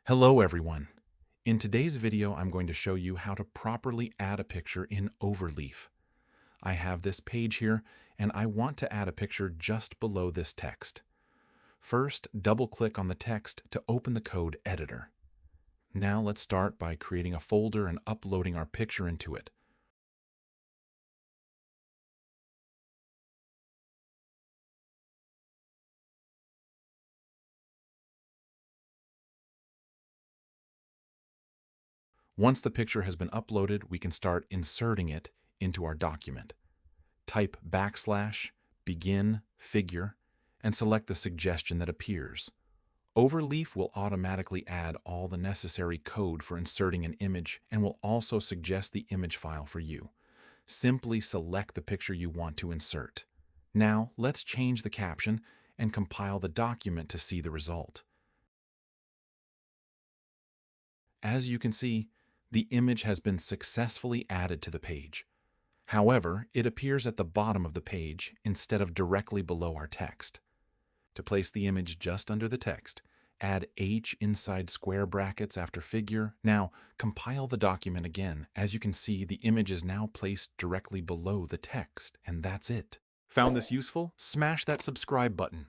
Hello everyone. In today's video, I'm going to show you how to properly add a picture in Overleaf. I have this page here, and I want to add a picture just below this text. First, double-click on the text to open the code editor. Now let's start by creating a folder and uploading our picture into it. Once the picture has been uploaded, we can start inserting it into our document. Type \begin figure and select the suggestion that appears. Overleaf will automatically add all the necessary code for inserting an image and will also suggest the image file for you. Simply select the picture you want to insert. Now, let's change the caption and compile the document to see the result. As you can see, the image has been successfully added to the page. However, it appears at the bottom of the page instead of directly below our text. To place the image just under the text, add H inside square brackets after figure. Now, compile the document again. As you can see, the image is now placed directly below the text, and that's it. Found this useful? Smash that subscribe button.